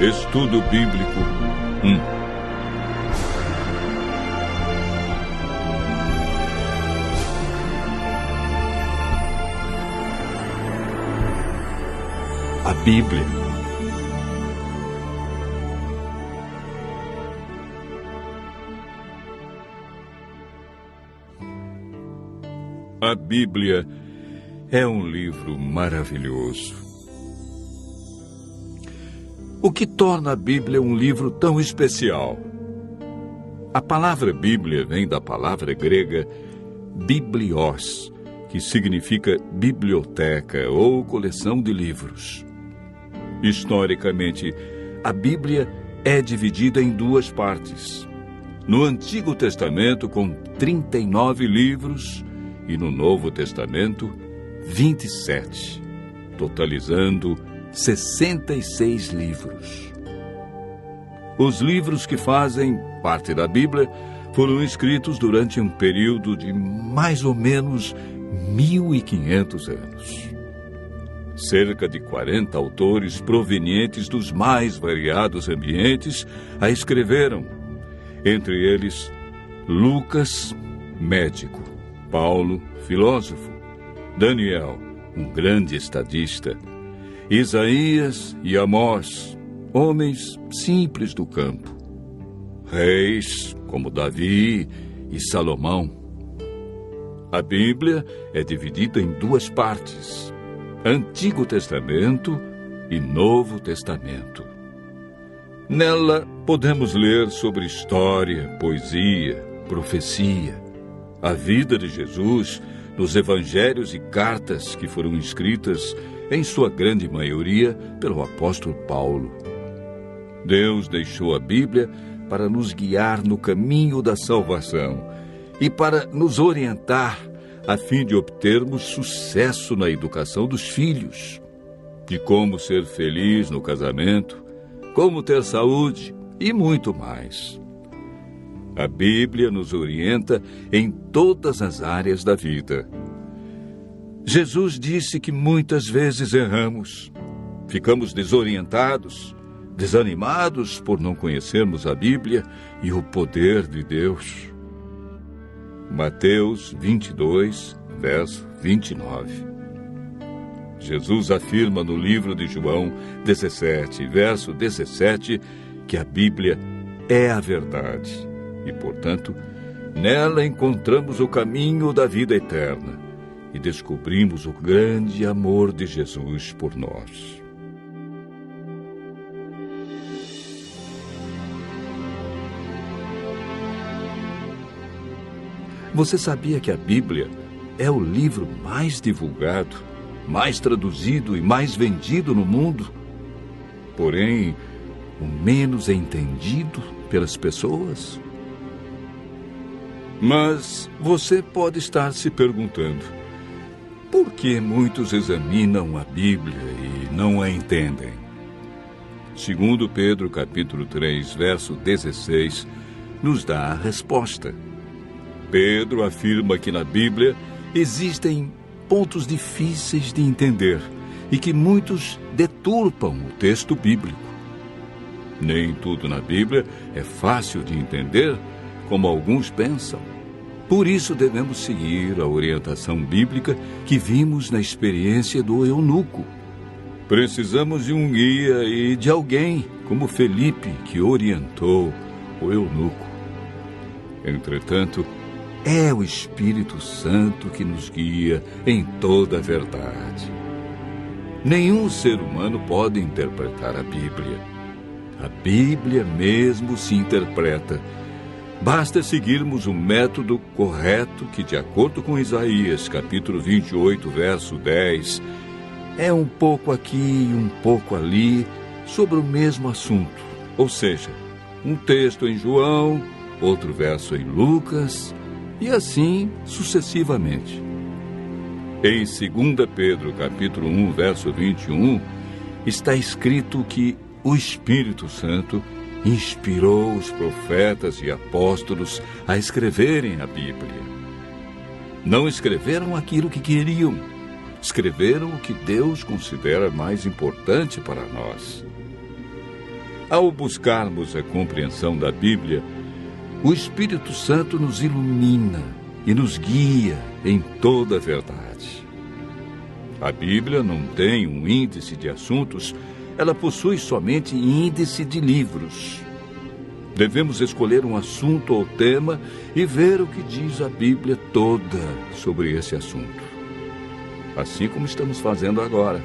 Estudo Bíblico 1. A Bíblia. A Bíblia é um livro maravilhoso. O que torna a Bíblia um livro tão especial? A palavra Bíblia vem da palavra grega biblios, que significa biblioteca ou coleção de livros. Historicamente, a Bíblia é dividida em duas partes. No Antigo Testamento, com 39 livros, e no Novo Testamento, 27, totalizando 66 livros. Os livros que fazem parte da Bíblia foram escritos durante um período de mais ou menos 1.500 anos. Cerca de 40 autores provenientes dos mais variados ambientes a escreveram. Entre eles, Lucas, médico; Paulo, filósofo; Daniel, um grande estadista; Isaías e Amós, homens simples do campo; reis como Davi e Salomão. A Bíblia é dividida em duas partes: Antigo Testamento e Novo Testamento. Nela podemos ler sobre história, poesia, profecia, a vida de Jesus nos evangelhos e cartas que foram escritas, em sua grande maioria, pelo apóstolo Paulo. Deus deixou a Bíblia para nos guiar no caminho da salvação e para nos orientar a fim de obtermos sucesso na educação dos filhos, de como ser feliz no casamento, como ter saúde e muito mais. A Bíblia nos orienta em todas as áreas da vida. Jesus disse que muitas vezes erramos, ficamos desorientados, desanimados por não conhecermos a Bíblia e o poder de Deus. Mateus 22, verso 29. Jesus afirma no livro de João 17, verso 17, que a Bíblia é a verdade e, portanto, nela encontramos o caminho da vida eterna e descobrimos o grande amor de Jesus por nós. Você sabia que a Bíblia é o livro mais divulgado, mais traduzido e mais vendido no mundo? Porém, o menos entendido pelas pessoas? Mas você pode estar se perguntando: por que muitos examinam a Bíblia e não a entendem? Segundo Pedro, capítulo 3, verso 16, nos dá a resposta. Pedro afirma que na Bíblia existem pontos difíceis de entender e que muitos deturpam o texto bíblico. Nem tudo na Bíblia é fácil de entender, como alguns pensam. Por isso devemos seguir a orientação bíblica que vimos na experiência do eunuco. Precisamos de um guia e de alguém como Felipe, que orientou o eunuco. Entretanto, é o Espírito Santo que nos guia em toda a verdade. Nenhum ser humano pode interpretar a Bíblia. A Bíblia mesmo se interpreta. Basta seguirmos o método correto que, de acordo com Isaías, capítulo 28, verso 10, é um pouco aqui e um pouco ali sobre o mesmo assunto. Ou seja, um texto em João, outro verso em Lucas, e assim sucessivamente. Em 2 Pedro, capítulo 1, verso 21, está escrito que o Espírito Santo inspirou os profetas e apóstolos a escreverem a Bíblia. Não escreveram aquilo que queriam, escreveram o que Deus considera mais importante para nós. Ao buscarmos a compreensão da Bíblia, o Espírito Santo nos ilumina e nos guia em toda a verdade. A Bíblia não tem um índice de assuntos, ela possui somente índice de livros. Devemos escolher um assunto ou tema e ver o que diz a Bíblia toda sobre esse assunto. Assim como estamos fazendo agora.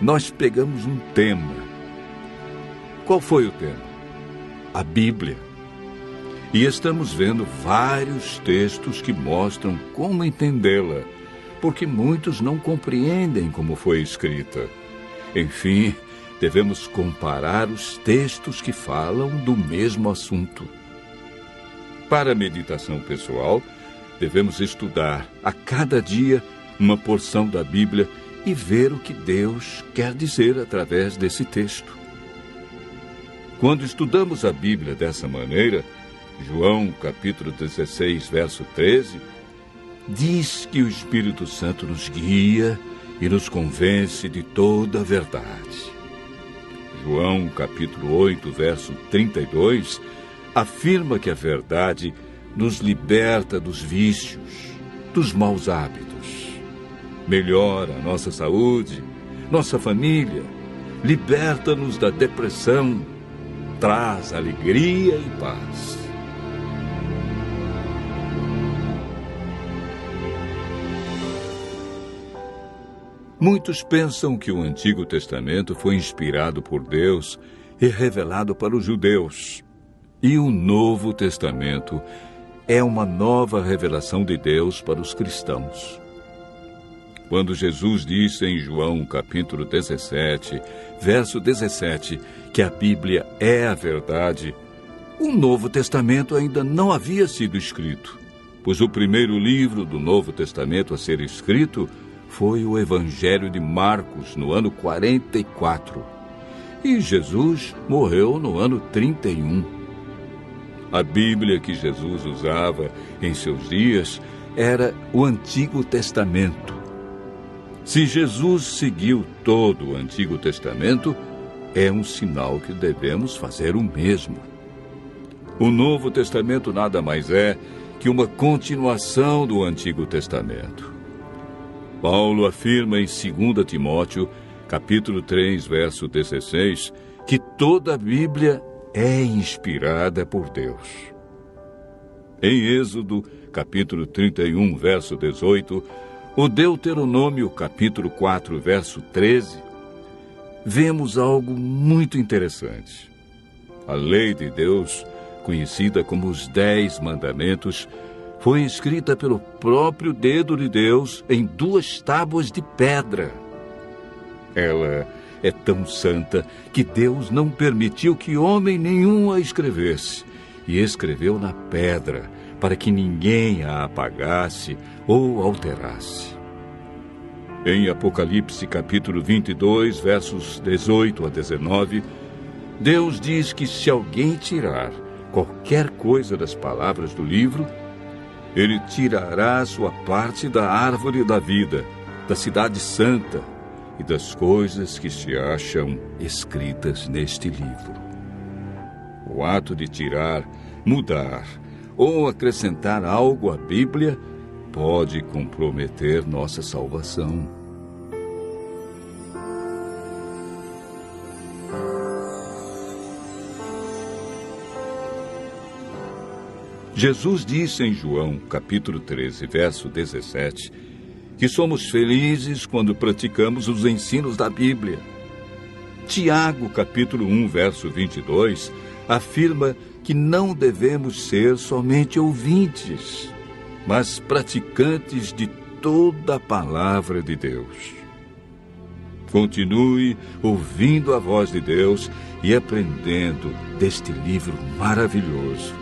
Nós pegamos um tema. Qual foi o tema? A Bíblia. E estamos vendo vários textos que mostram como entendê-la, porque muitos não compreendem como foi escrita. Enfim, devemos comparar os textos que falam do mesmo assunto. Para a meditação pessoal, devemos estudar a cada dia uma porção da Bíblia e ver o que Deus quer dizer através desse texto. Quando estudamos a Bíblia dessa maneira, João capítulo 16, verso 13, diz que o Espírito Santo nos guia e nos convence de toda a verdade. João capítulo 8, verso 32, afirma que a verdade nos liberta dos vícios, dos maus hábitos, melhora a nossa saúde, nossa família, liberta-nos da depressão, traz alegria e paz. Muitos pensam que o Antigo Testamento foi inspirado por Deus e revelado para os judeus. E o Novo Testamento é uma nova revelação de Deus para os cristãos. Quando Jesus disse em João capítulo 17, verso 17, que a Bíblia é a verdade, o Novo Testamento ainda não havia sido escrito, pois o primeiro livro do Novo Testamento a ser escrito foi o Evangelho de Marcos, no ano 44. E Jesus morreu no ano 31. A Bíblia que Jesus usava em seus dias era o Antigo Testamento. Se Jesus seguiu todo o Antigo Testamento, é um sinal que devemos fazer o mesmo. O Novo Testamento nada mais é que uma continuação do Antigo Testamento. Paulo afirma em 2 Timóteo, capítulo 3, verso 16, que toda a Bíblia é inspirada por Deus. Em Êxodo, capítulo 31, verso 18, o Deuteronômio, capítulo 4, verso 13, vemos algo muito interessante. A lei de Deus, conhecida como os 10 Mandamentos, foi escrita pelo próprio dedo de Deus em 2 tábuas de pedra. Ela é tão santa que Deus não permitiu que homem nenhum a escrevesse, e escreveu na pedra, para que ninguém a apagasse ou alterasse. Em Apocalipse capítulo 22, versos 18 a 19, Deus diz que se alguém tirar qualquer coisa das palavras do livro, Ele tirará a sua parte da árvore da vida, da cidade santa e das coisas que se acham escritas neste livro. O ato de tirar, mudar ou acrescentar algo à Bíblia pode comprometer nossa salvação. Jesus disse em João, capítulo 13, verso 17, que somos felizes quando praticamos os ensinos da Bíblia. Tiago, capítulo 1, verso 22, afirma que não devemos ser somente ouvintes, mas praticantes de toda a palavra de Deus. Continue ouvindo a voz de Deus e aprendendo deste livro maravilhoso,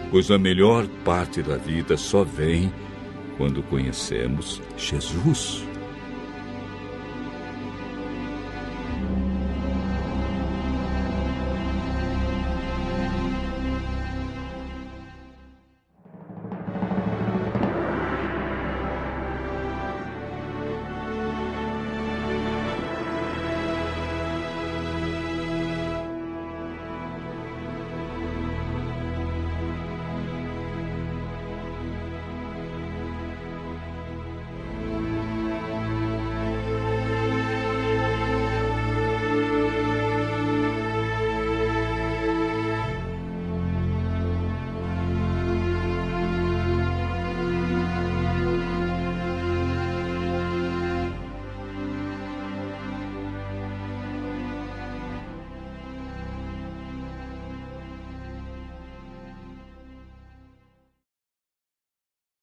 pois a melhor parte da vida só vem quando conhecemos Jesus.